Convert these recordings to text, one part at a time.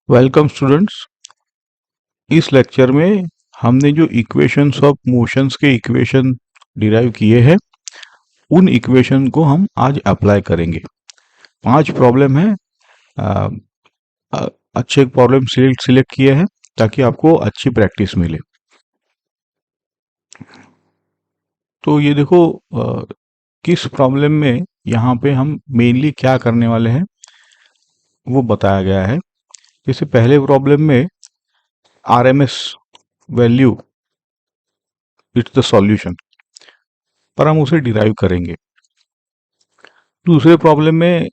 Welcome students. इस lecture में हमने जो इक्वेशंस ऑफ मोशंस के इक्वेशन डिराइव किए हैं उन इक्वेशन को हम आज अप्लाई करेंगे। 5 प्रॉब्लम है। अ, अ, अच्छे प्रॉब्लम सिलेक्ट किए हैं ताकि आपको अच्छी प्रैक्टिस मिले। तो ये देखो, किस प्रॉब्लम में यहाँ पे हम मेनली क्या करने वाले हैं वो बताया गया है। जैसे पहले प्रॉब्लम में RMS value it's the solution, पर हम उसे डिराइव करेंगे। दूसरे प्रॉब्लम में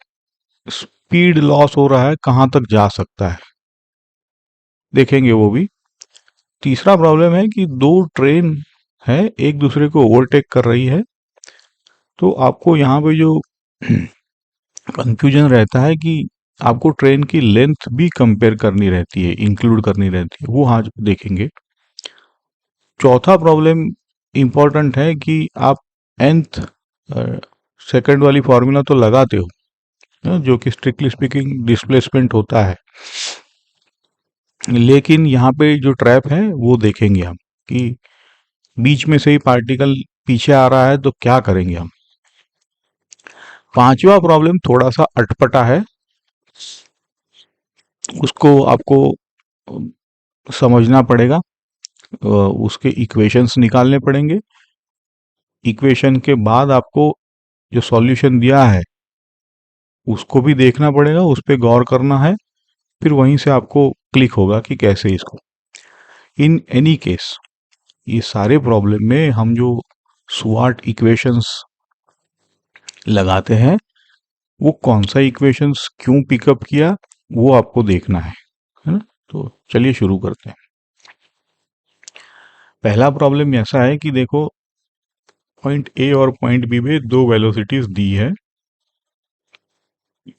स्पीड लॉस हो रहा है, कहाँ तक जा सकता है, देखेंगे वो भी। तीसरा प्रॉब्लम है कि दो ट्रेन है एक दूसरे को ओवरटेक कर रही है, तो आपको यहाँ पे जो कंफ्यूजन रहता है कि आपको ट्रेन की लेंथ भी कंपेयर करनी रहती है, इंक्लूड करनी रहती है, वो आज देखेंगे। चौथा प्रॉब्लम इंपॉर्टेंट है कि आप nth सेकंड वाली फॉर्मूला तो लगाते हो, जो कि स्ट्रिक्टली स्पीकिंग डिस्प्लेसमेंट होता है, लेकिन यहाँ पे जो ट्रैप है वो देखेंगे हम कि बीच में से ही पार्टिकल पीछे आ रहा है तो क्या करेंगे हम। पांचवा प्रॉब्लम थोड़ा सा अटपटा है, उसको आपको समझना पड़ेगा। उसके इक्वेशंस निकालने पड़ेंगे। इक्वेशन के बाद आपको जो सॉल्यूशन दिया है उसको भी देखना पड़ेगा, उस पर गौर करना है, फिर वहीं से आपको क्लिक होगा कि कैसे इसको। इन एनी केस ये सारे प्रॉब्लम में हम जो स्वाट इक्वेशंस लगाते हैं वो कौन सा इक्वेशंस क्यों पिकअप किया वो आपको देखना है ना। तो चलिए शुरू करते हैं। पहला प्रॉब्लम ऐसा है कि देखो, पॉइंट ए और पॉइंट बी में दो वेलोसिटीज दी है।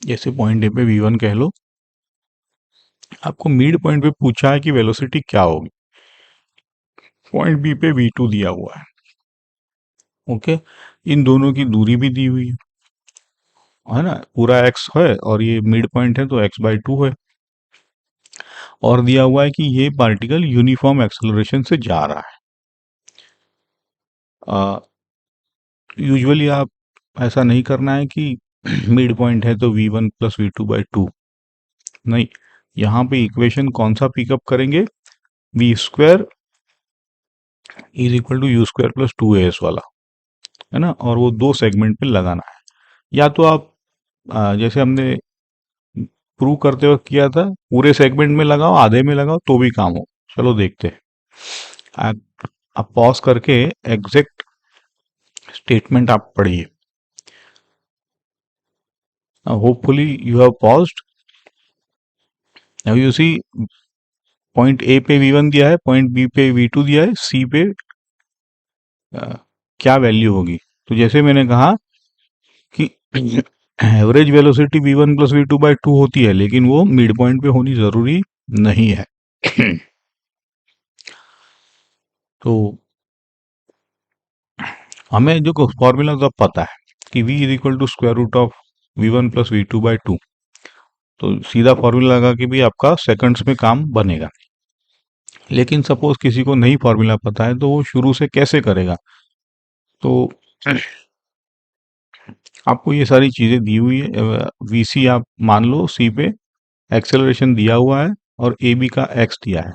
जैसे पॉइंट ए पे v1 कह लो, आपको मिड पॉइंट पे पूछा है कि वेलोसिटी क्या होगी। पॉइंट बी पे v2 दिया हुआ है। ओके, इन दोनों की दूरी भी दी हुई है ना, पूरा x है और ये मिड पॉइंट है तो x/2 है। और दिया हुआ है कि ये पार्टिकल यूनिफॉर्म एक्सेलरेशन से जा रहा है। यूजुअली आप ऐसा नहीं करना है कि मिड पॉइंट है तो v1 प्लस v2/2, नहीं। यहाँ पे इक्वेशन कौन सा पिकअप करेंगे, v² is equal to u² plus 2as वाला, है ना। और वो दो सेगमेंट पे लगाना है। या तो आप जैसे हमने प्रूव करते वक्त किया था, पूरे सेगमेंट में लगाओ, आधे में लगाओ तो भी काम हो। चलो देखते हैं। आप पॉज करके एग्जैक्ट स्टेटमेंट आप पढ़िए। Hopefully you have paused. Now you see, point A पे v1 दिया है, पॉइंट बी पे v2 दिया है, सी पे क्या वैल्यू होगी। तो जैसे मैंने कहा कि average velocity v1 plus v2/2 होती है, लेकिन वो मिड पॉइंट पे होनी जरूरी नहीं है। तो हमें जो फॉर्मूला तो पता है कि v is equal to square root of v1 plus v2/2, तो सीधा फॉर्मूला लगा के भी आपका सेकंड्स में काम बनेगा। लेकिन सपोज किसी को नहीं फॉर्मूला पता है तो वो शुरू से कैसे करेगा। तो आपको ये सारी चीजें दी हुई है। वीसी आप मान लो, सी पे एक्सेलरेशन दिया हुआ है और ए बी का एक्स दिया है।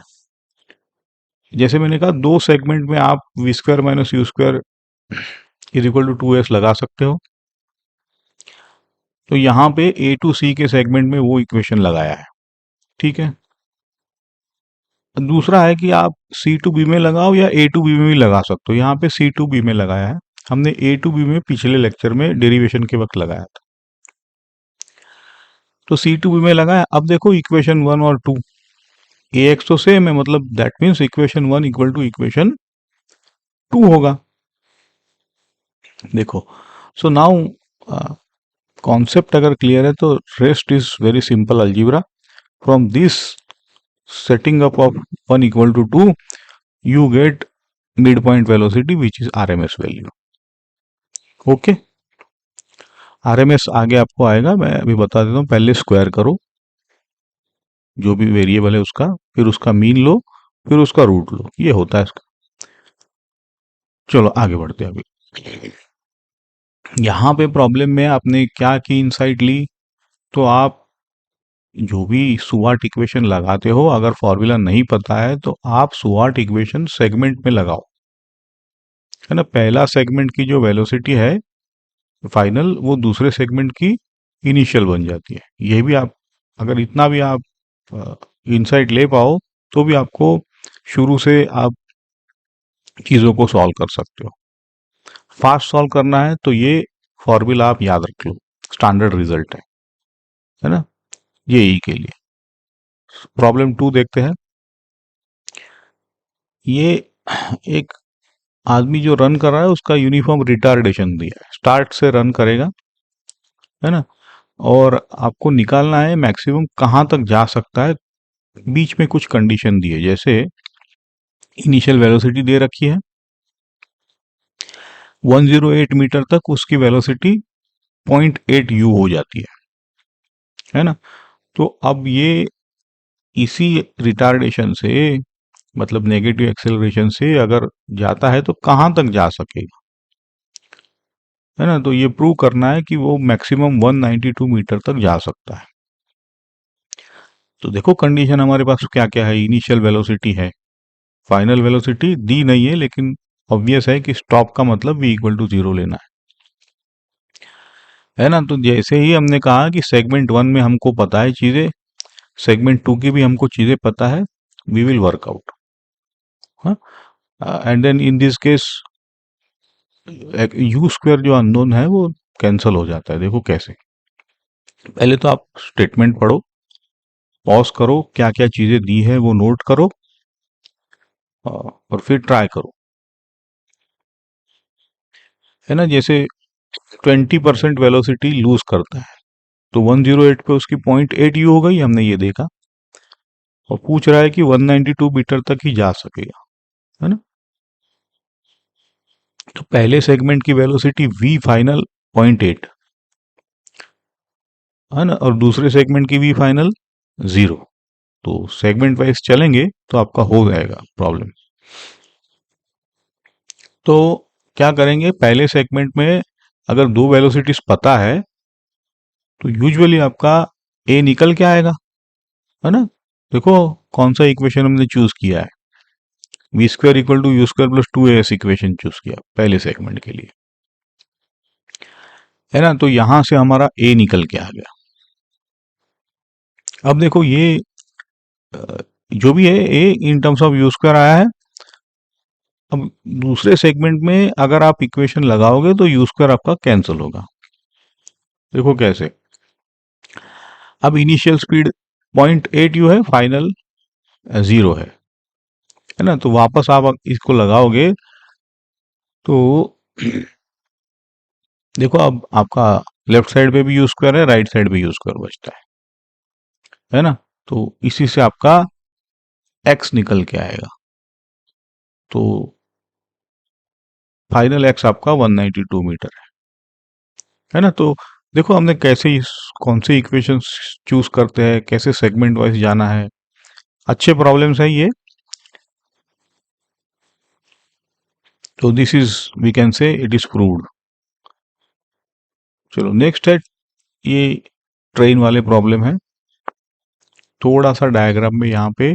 जैसे मैंने कहा, दो सेगमेंट में आप v² minus u² is equal to 2s लगा सकते हो। तो यहाँ पे ए टू सी के सेगमेंट में वो इक्वेशन लगाया है, ठीक है। दूसरा है कि आप सी टू बी में लगाओ या ए टू बी में भी लगा सकते हो। यहाँ पे सी टू बी में लगाया है, हमने ए टू बी में पिछले लेक्चर में डेरिवेशन के वक्त लगाया था। तो सी टू बी में लगाया। अब देखो इक्वेशन 1 और 2, ए एक्स तो सेम है, मतलब that means equation 1 equal to equation 2 होगा। देखो, सो नाउ कॉन्सेप्ट अगर क्लियर है तो rest is very simple algebra. From this setting up of 1 equal to 2 you get midpoint velocity which is RMS value। Okay, RMS आगे आपको आएगा, मैं अभी बता देता हूँ, पहले स्क्वायर करो। जो भी वेरिएबल है उसका, फिर उसका मीन लो, फिर उसका रूट लो, ये होता है इसका। चलो आगे बढ़ते हैं। अभी यहाँ पे प्रॉब्लम में आपने क्या की इनसाइट ली, तो आप जो भी सुवाट इक्वेशन लगाते हो, अगर फॉर्मूला नहीं पता है तो आप सुवाट इक्वेशन सेगमेंट में लगाओ, है ना। पहला सेगमेंट की जो वेलोसिटी है फाइनल, वो दूसरे सेगमेंट की इनिशियल बन जाती है। ये भी आप, अगर इतना भी आप इंसाइट ले पाओ, तो भी आपको शुरू से आप चीज़ों को सॉल्व कर सकते हो। फास्ट सॉल्व करना है तो ये फॉर्मूला आप याद रख लो, स्टैंडर्ड रिजल्ट है ना, ये ई के लिए। प्रॉब्लम 2 देखते हैं। ये एक आदमी जो रन कर रहा है उसका यूनिफॉर्म रिटार्डेशन दिया है, स्टार्ट से रन करेगा, है ना, और आपको निकालना है मैक्सिमम कहाँ तक जा सकता है। बीच में कुछ कंडीशन दी है, जैसे इनिशियल वेलोसिटी दे रखी है 108 मीटर तक, उसकी वेलोसिटी 0.8 यू हो जाती है ना। तो अब ये इसी रिटार्डेशन से, मतलब नेगेटिव एक्सेलरेशन से अगर जाता है तो कहाँ तक जा सकेगा, है ना। तो ये प्रूव करना है कि वो मैक्सिमम 192 मीटर तक जा सकता है। तो देखो कंडीशन हमारे पास क्या क्या है। इनिशियल वेलोसिटी है, फाइनल वेलोसिटी दी नहीं है, लेकिन ऑब्वियस है कि स्टॉप का मतलब v इक्वल टू 0 लेना है ना। तो जैसे ही हमने कहा कि सेगमेंट 1 में हमको पता है चीजें, सेगमेंट 2 की भी हमको चीजें पता है, वी विल वर्क आउट। हाँ, and then in this case u square जो अननोन है वो कैंसल हो जाता है। देखो कैसे, पहले तो आप स्टेटमेंट पढ़ो, पॉज करो, क्या क्या चीजें दी है वो नोट करो, और फिर ट्राई करो, है ना। जैसे 20% वेलोसिटी लूज करता है, तो 108 पे उसकी 0.8 यू हो गई, हमने ये देखा, और पूछ रहा है कि 192 मीटर तक ही जा सकेगा, है ना। तो पहले सेगमेंट की वेलोसिटी v फाइनल 0.8, है ना, और दूसरे सेगमेंट की v फाइनल 0। तो सेगमेंट वाइज चलेंगे तो आपका हो जाएगा प्रॉब्लम। तो क्या करेंगे, पहले सेगमेंट में अगर दो वेलोसिटीज पता है तो यूजुअली आपका ए निकल के आएगा, है ना। देखो कौन सा इक्वेशन हमने चूज किया है, v square equal to u square plus 2as equation choose किया पहले सेगमेंट के लिए, है ना। तो यहां से हमारा ए निकल के आ गया। अब देखो ये जो भी है a in terms of u square आया है। अब दूसरे सेगमेंट में अगर आप इक्वेशन लगाओगे तो यू स्क्वायर आपका कैंसिल होगा। देखो कैसे, अब इनिशियल स्पीड 0.8 यू है, फाइनल 0 है ना। तो वापस आप इसको लगाओगे तो देखो अब आपका लेफ्ट साइड पे भी यू स्क्वायर है, राइट साइड पे यू स्क्वायर बचता है ना। तो इसी से आपका एक्स निकल के आएगा। तो फाइनल एक्स आपका 192 मीटर है ना। तो देखो हमने कैसे कौन से इक्वेशन चूज करते हैं, कैसे सेगमेंट वाइज जाना है, अच्छे प्रॉब्लम्स है ये। तो this is, we can say it is proved. चलो नेक्स्ट है, ये ट्रेन वाले प्रॉब्लम है। थोड़ा सा डायग्राम में यहाँ पे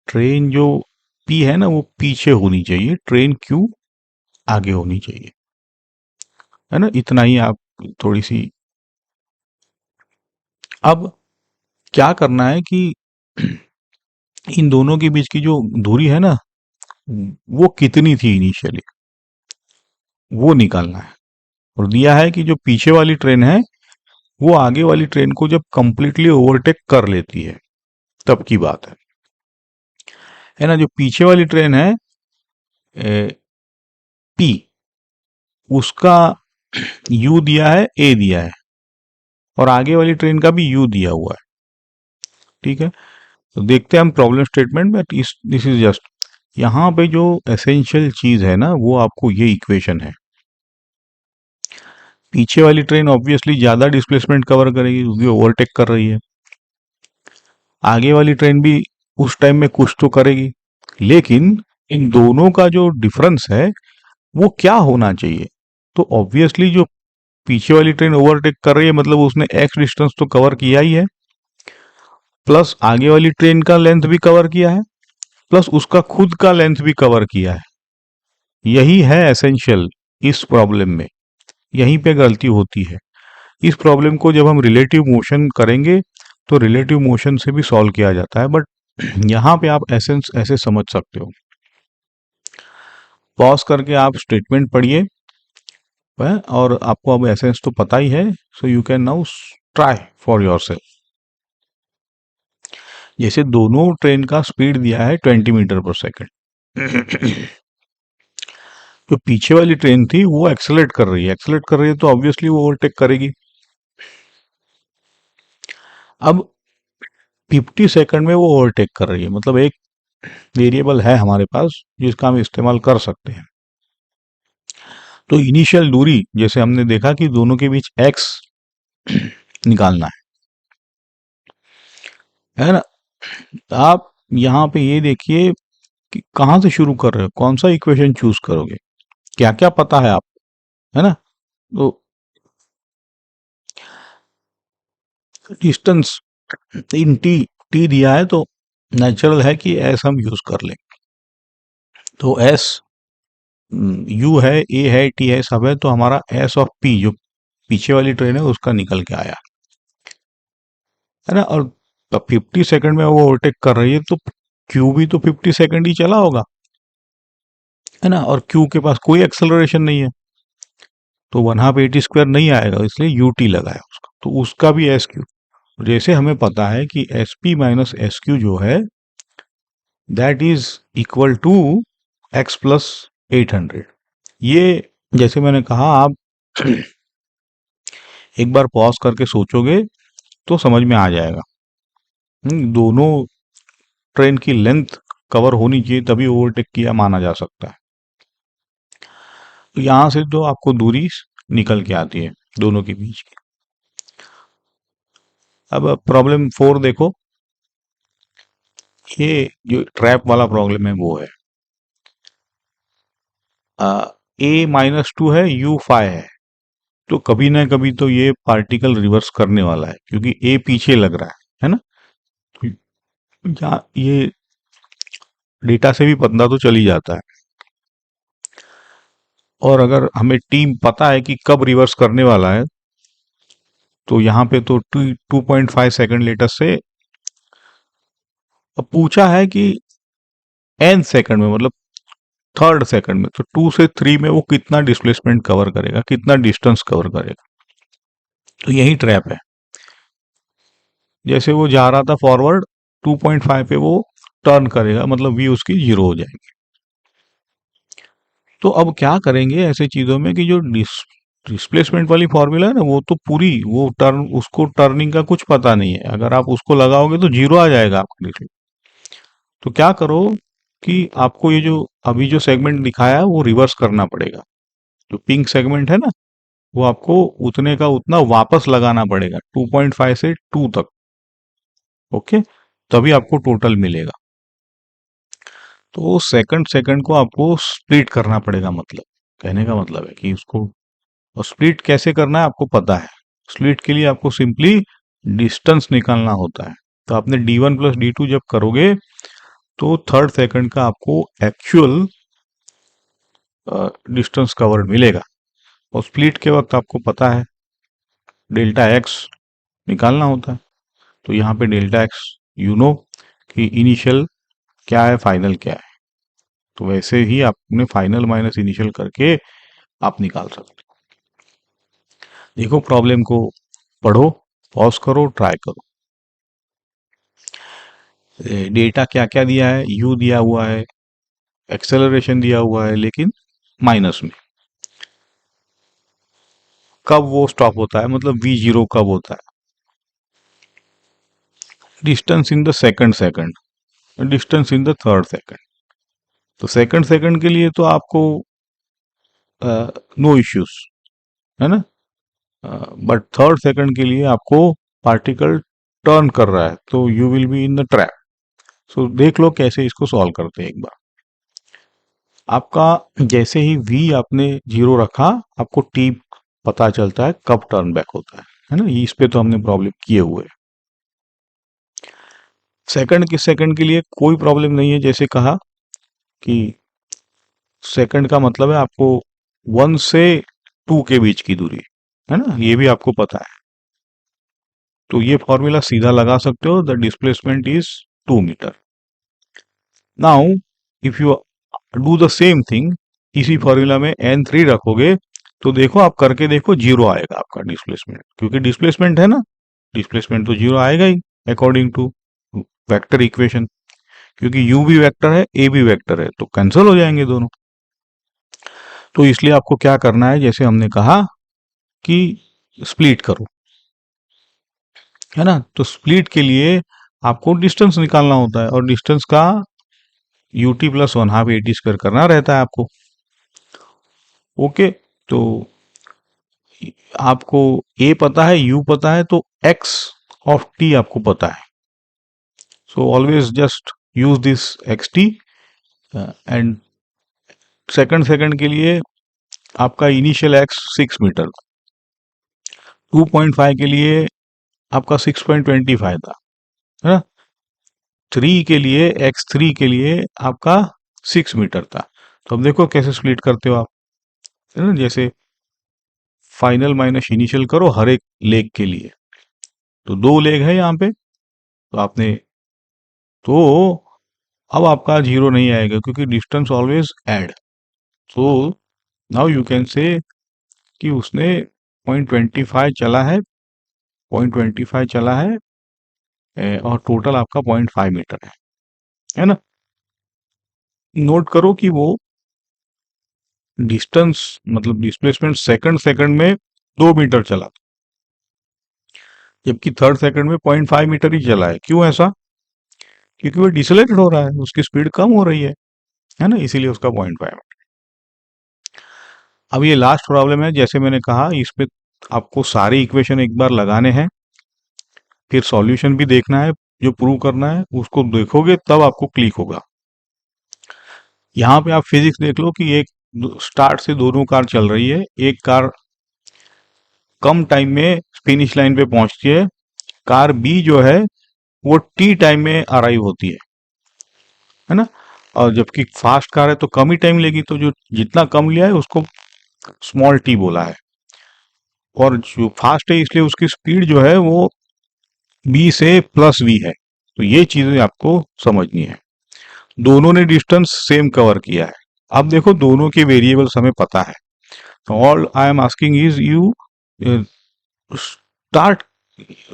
ट्रेन जो पी है ना वो पीछे होनी चाहिए, ट्रेन क्यू आगे होनी चाहिए, है ना। इतना ही आप थोड़ी सी, अब क्या करना है कि इन दोनों के बीच की जो दूरी है ना, वो कितनी थी इनिशियली, वो निकालना है। और दिया है कि जो पीछे वाली ट्रेन है वो आगे वाली ट्रेन को जब कंप्लीटली ओवरटेक कर लेती है तब की बात है ना। जो पीछे वाली ट्रेन है पी, उसका यू दिया है, ए दिया है, और आगे वाली ट्रेन का भी यू दिया हुआ है, ठीक है। तो देखते हैं हम प्रॉब्लम स्टेटमेंट में। दिस इज जस्ट, यहाँ पे जो एसेंशियल चीज है ना वो आपको ये इक्वेशन है। पीछे वाली ट्रेन ऑब्वियसली ज्यादा डिस्प्लेसमेंट कवर करेगी क्योंकि ओवरटेक कर रही है, आगे वाली ट्रेन भी उस टाइम में कुछ तो करेगी, लेकिन इन दोनों का जो डिफरेंस है वो क्या होना चाहिए? तो ऑब्वियसली जो पीछे वाली ट्रेन ओवरटेक कर रही है मतलब उसने एक्स डिस्टेंस तो कवर किया ही है, प्लस आगे वाली ट्रेन का लेंथ भी कवर किया है, प्लस उसका खुद का लेंथ भी कवर किया है। यही है एसेंशियल इस प्रॉब्लम में, यहीं पे गलती होती है। इस प्रॉब्लम को जब हम रिलेटिव मोशन करेंगे तो रिलेटिव मोशन से भी सॉल्व किया जाता है, बट यहाँ पे आप एसेंस ऐसे समझ सकते हो। पॉज करके आप स्टेटमेंट पढ़िए, और आपको अब एसेंस तो पता ही है, so you can now try for yourself. जैसे दोनों ट्रेन का स्पीड दिया है 20 मीटर पर सेकंड। जो पीछे वाली ट्रेन थी वो एक्सेलरेट कर रही है, एक्सेलरेट कर रही है तो ऑब्वियसली वो ओवरटेक करेगी। अब 50 सेकंड में वो ओवरटेक कर रही है, मतलब एक वेरिएबल है हमारे पास जिसका हम इस्तेमाल कर सकते हैं। तो इनिशियल दूरी जैसे हमने देखा कि दोनों के बीच x निकालना है ना। आप यहाँ पे ये देखिए कि कहाँ से शुरू कर रहे हो, कौन सा इक्वेशन चूज करोगे, क्या क्या पता है आप, है ना। तो डिस्टेंस इन टी दिया है तो नेचुरल है कि एस हम यूज कर लें। तो एस यू है, ए है, टी है, सब है, तो हमारा एस ऑफ पी जो पीछे वाली ट्रेन है उसका निकल के आया, है ना। और 50 सेकंड में वो ओवरटेक कर रही है तो क्यू भी तो 50 सेकंड ही चला होगा, है ना। और क्यू के पास कोई एक्सेलरेशन नहीं है तो 1/2 AT² नहीं आएगा, इसलिए यूटी लगाया उसका, तो उसका भी एस क्यू। जैसे हमें पता है कि S P minus S Q जो है that is equal to x plus 800। ये जैसे मैंने कहा, आप एक बार पॉज करके सोचोगे तो समझ में आ जाएगा। दोनों ट्रेन की लेंथ कवर होनी चाहिए तभी ओवरटेक किया माना जा सकता है। तो यहां से तो आपको दूरी निकल के आती है दोनों के बीच की। अब प्रॉब्लम 4 देखो, ये जो ट्रैप वाला प्रॉब्लम है वो है A-2 है, U5 है, तो कभी ना कभी तो ये पार्टिकल रिवर्स करने वाला है क्योंकि ए पीछे लग रहा है ना। तो यहाँ ये डेटा से भी पता तो चल ही जाता है, और अगर हमें टीम पता है कि कब रिवर्स करने वाला है तो यहाँ पे तो 2.5 सेकंड लेटर से अब पूछा है कि n सेकंड में, मतलब थर्ड सेकंड में, तो 2 से 3 में वो कितना डिस्प्लेसमेंट कवर करेगा, कितना डिस्टेंस कवर करेगा। तो यही ट्रैप है। जैसे वो जा रहा था फॉरवर्ड 2.5 पे वो टर्न करेगा, मतलब वी उसकी 0 हो जाएगी। तो अब क्या करेंगे ऐसे चीजों में कि जो डिस्प्लेसमेंट वाली फॉर्मूला है ना वो तो पूरी वो टर्न, उसको टर्निंग का कुछ पता नहीं है, अगर आप उसको लगाओगे तो 0 आ जाएगा आपका डिस्प्ले। तो क्या करो कि आपको ये जो अभी जो सेगमेंट दिखाया है वो रिवर्स करना पड़ेगा। जो पिंक सेगमेंट है ना वो आपको उतने का उतना वापस लगाना पड़ेगा 2.5 से 2 तक, ओके, तभी आपको टोटल मिलेगा। तो सेकंड सेकंड को आपको स्प्लिट करना पड़ेगा, मतलब कहने का मतलब है कि उसको, और स्प्लिट कैसे करना है आपको पता है। स्प्लिट के लिए आपको सिंपली डिस्टेंस निकालना होता है। तो आपने d1 प्लस d2 जब करोगे तो थर्ड सेकंड का आपको एक्चुअल डिस्टेंस कवर्ड मिलेगा। और स्प्लिट के वक्त आपको पता है डेल्टा एक्स निकालना होता है। तो यहाँ पे डेल्टा एक्स यू नो कि इनिशियल क्या है, फाइनल क्या है, तो वैसे ही आपने फाइनल माइनस इनिशियल करके आप निकाल सकते हो। देखो प्रॉब्लम को पढ़ो, पॉज करो, ट्राई करो। डेटा क्या क्या दिया है, यू दिया हुआ है, एक्सेलरेशन दिया हुआ है, लेकिन माइनस में। कब वो स्टॉप होता है, मतलब v0 कब होता है, distance in the second, distance in the third second. तो सेकंड सेकंड के लिए तो आपको नो इश्यूज, है ना। बट थर्ड सेकंड के लिए आपको पार्टिकल टर्न कर रहा है तो you will be in the trap. So देख लो कैसे इसको सॉल्व करते हैं एक बार। आपका जैसे ही v आपने 0 रखा, आपको t पता चलता है कब टर्न बैक होता है ना। इस पे तो हमने प्रॉब्लम किए हुए हैं। सेकंड के लिए कोई प्रॉब्लम नहीं है। जैसे कहा कि सेकंड का मतलब है आपको 1 से 2 के बीच की दूरी, है ना, ये भी आपको पता है। तो ये फॉर्मूला सीधा लगा सकते हो, the displacement is 2 metre. Now if you do the same thing, इसी फॉर्मूला में n3 रखोगे तो देखो, आप करके देखो, 0 आएगा आपका डिस्प्लेसमेंट, क्योंकि डिस्प्लेसमेंट है ना, डिस्प्लेसमेंट तो 0 आएगा ही अकॉर्डिंग टू वेक्टर इक्वेशन। क्योंकि u भी वेक्टर है, a भी वेक्टर है, तो कैंसिल हो जाएंगे दोनों। तो इसलिए आपको क्या करना है, जैसे हमने कहा कि स्प्लिट करो, है ना। तो स्प्लिट के लिए आपको डिस्टेंस निकालना होता है, और डिस्टेंस का ut प्लस 1/2 AT स्क्वायर करना रहता है आपको। ओके, तो आपको a पता है, u पता है, तो x ऑफ t आपको पता है। So always just use this xt। And second के लिए आपका इनिशियल x 6 मीटर, 2.5 के लिए आपका 6.25 था, है ना। 3 के लिए, x3 के लिए आपका 6 मीटर था। तो अब देखो कैसे स्प्लिट करते हो आप, है ना। जैसे फाइनल माइनस इनिशियल करो हर एक लेग के लिए, तो 2 लेग है यहाँ पे, तो आपने, तो अब आपका 0 नहीं आएगा क्योंकि distance always add. So now you can say कि उसने 0.25 चला है, 0.25 चला है, और टोटल आपका 0.5 मीटर है ना। नोट करो कि वो डिस्टेंस मतलब डिस्प्लेसमेंट सेकंड में 2 मीटर चला, जबकि थर्ड सेकंड में 0.5 मीटर ही चला है। क्यों ऐसा? क्योंकि वो डिसलेटेड हो रहा है, उसकी स्पीड कम हो रही है ना, इसीलिए उसका 0.5। अब ये लास्ट प्रॉब्लम है, जैसे मैंने कहा, इसमें आपको सारे इक्वेशन एक बार लगाने हैं, फिर सॉल्यूशन भी देखना है, जो प्रूव करना है उसको देखोगे तब आपको क्लिक होगा। यहाँ पे आप फिजिक्स देख लो कि एक स्टार्ट से दोनों कार चल रही है, एक कार कम टाइम में फिनिश लाइन पे पहुंचती है, कार बी जो है वो टी टाइम में अराइव होती है ना। और जबकि फास्ट कार है तो कम ही टाइम लेगी, तो जो जितना कम लिया है उसको स्मॉल टी बोला है, और जो फास्ट है इसलिए उसकी स्पीड जो है वो बी से प्लस वी है। तो ये चीजें आपको समझनी है। दोनों ने डिस्टेंस सेम कवर किया है। अब देखो दोनों के वेरिएबल्स हमें पता है, तो all I am asking is you start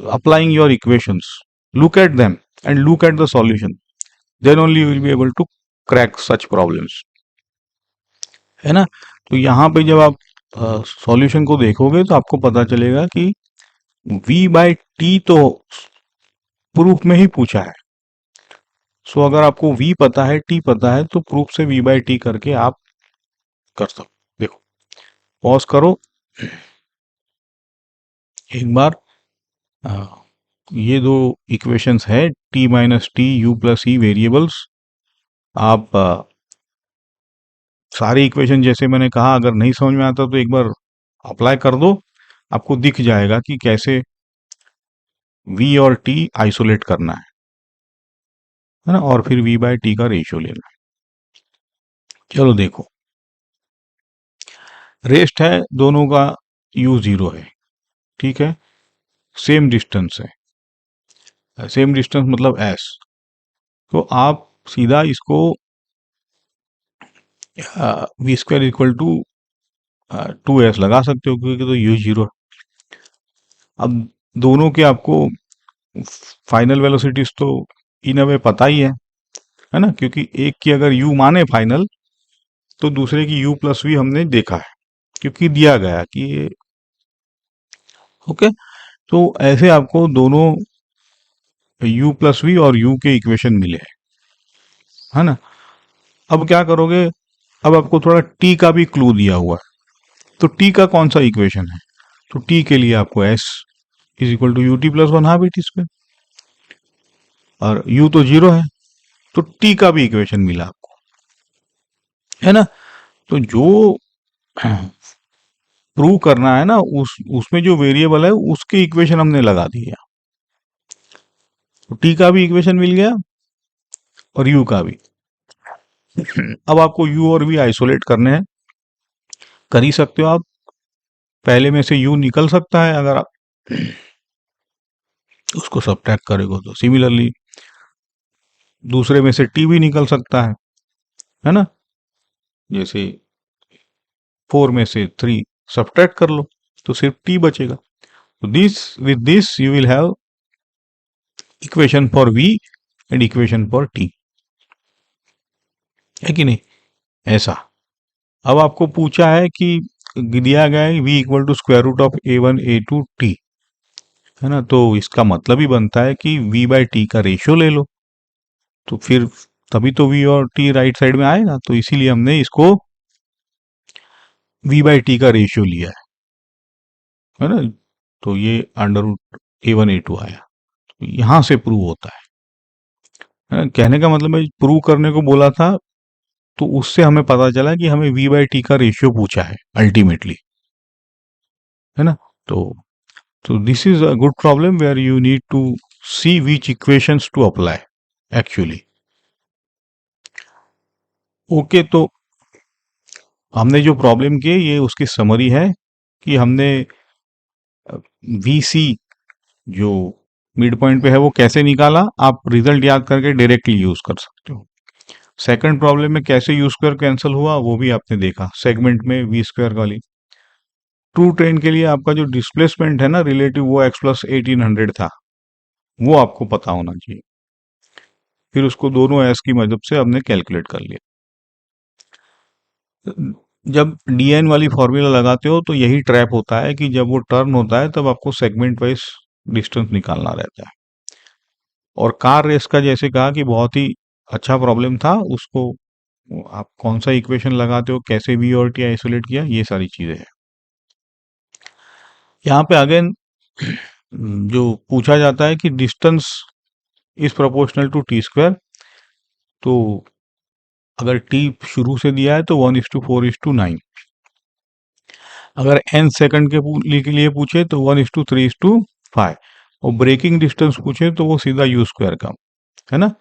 applying your equations, look at them and look at the solution, then only you will be able to crack such problems, है ना। तो यहाँ पे जब आप सॉल्यूशन को देखोगे तो आपको पता चलेगा कि v बाई टी तो प्रूफ में ही पूछा है। सो अगर आपको v पता है, t पता है, तो प्रूफ से v बाई टी करके आप कर सकते। देखो, पॉज करो एक बार। ये दो इक्वेशंस है, t minus t u plus e variables. आप सारी इक्वेशन, जैसे मैंने कहा, अगर नहीं समझ में आता तो एक बार अप्लाई कर दो, आपको दिख जाएगा कि कैसे v और t आइसोलेट करना है ना, और फिर v बाय टी का रेशियो लेना है। चलो देखो, रेस्ट है दोनों का, u 0 है, ठीक है, सेम डिस्टेंस है, सेम डिस्टेंस मतलब s। तो आप सीधा इसको v square equal to 2s लगा सकते हो, क्योंकि तो u 0 है। अब दोनों के आपको फाइनल वेलोसिटीज तो इन अ वे पता ही है ना, क्योंकि एक की अगर u माने फाइनल, तो दूसरे की u प्लस वी हमने देखा है, क्योंकि दिया गया कि ये, ओके। तो ऐसे आपको दोनों u प्लस वी और u के इक्वेशन मिले है ना। अब क्या करोगे, अब आपको थोड़ा t का भी क्लू दिया हुआ है, तो t का कौन सा इक्वेशन है, तो t के लिए आपको s is equal to u t plus 1/2 AT square, और u तो 0 है, तो t का भी इक्वेशन मिला आपको, है ना। तो जो प्रूव करना है ना, उसमें जो वेरिएबल है उसके इक्वेशन हमने लगा दिया, तो t का भी इक्वेशन मिल गया और u का भी। अब आपको u और v आइसोलेट करने हैं, कर ही सकते हो आप। पहले में से u निकल सकता है अगर आप उसको सब्ट्रैक्ट करेगा, तो सिमिलरली दूसरे में से t भी निकल सकता है ना। जैसे 4 में से 3 सब्ट्रैक्ट कर लो तो सिर्फ t बचेगा। तो this with this you will have equation for v and equation for t, है कि नहीं, ऐसा। अब आपको पूछा है कि दिया गया है v equal to square root of a1 a2 t, है ना। तो इसका मतलब ही बनता है कि v बाई टी का रेशियो ले लो, तो फिर तभी तो v और t राइट साइड में आएगा। तो इसीलिए हमने इसको v बाई टी का रेशियो लिया है ना। तो ये अंडर रूट a1 a2 आया, तो यहां से प्रूव होता है ना। कहने का मतलब है प्रूव करने को बोला था, तो उससे हमें पता चला कि हमें v बाई टी का रेशियो पूछा है अल्टीमेटली, है ना। तो this is a good problem where you need to see which equations to apply actually. Okay, तो हमने जो प्रॉब्लम की ये उसकी समरी है कि हमने वी सी जो मिड पॉइंट पे है वो कैसे निकाला। आप रिजल्ट याद करके डायरेक्टली यूज कर सकते हो। सेकंड प्रॉब्लम में कैसे यू स्क्वायर कैंसिल हुआ वो भी आपने देखा सेगमेंट में वी स्क्वायर वाली। ट्रू ट्रेन के लिए आपका जो डिस्प्लेसमेंट है ना रिलेटिव, वो x प्लस 1800 था, वो आपको पता होना चाहिए। फिर उसको दोनों एस की मदद से हमने कैलकुलेट कर लिया। जब डीएन वाली फॉर्मूला लगाते हो तो यही ट्रैप होता है कि जब वो टर्न होता है तब आपको सेगमेंट वाइज डिस्टेंस निकालना रहता है। और कार रेस का जैसे कहा कि बहुत ही अच्छा प्रॉब्लम था, उसको आप कौन सा इक्वेशन लगाते हो, कैसे वी और टी आइसोलेट किया, ये सारी चीजें हैं। यहाँ पे अगेन जो पूछा जाता है कि distance is proportional to t square, तो अगर टी शुरू से दिया है तो 1:4:9, अगर n सेकंड के लिए पूछे तो 1:3:5, और ब्रेकिंग डिस्टेंस पूछे तो वो सीधा यू स्क्वायर का, है ना।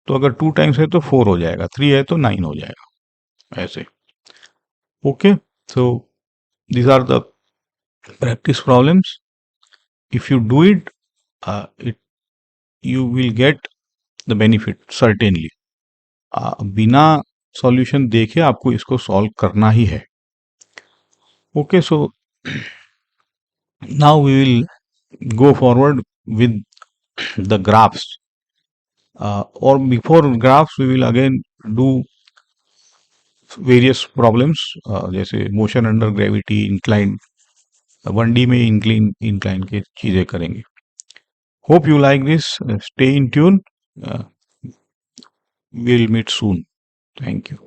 तो अगर 2 टाइम्स है तो 4 हो जाएगा, 3 है तो 9 हो जाएगा, ऐसे। Okay, so these are the practice problems. If you do it, it you will get the benefit certainly. बिना सॉल्यूशन देखे आपको इसको सॉल्व करना ही है। Okay, so now we will go forward with the graphs, or before graphs we will again do various problems, जैसे motion under gravity, incline, 1D में incline incline के चीजें करेंगे। Hope you like this, stay in tune, we'll meet soon. Thank you.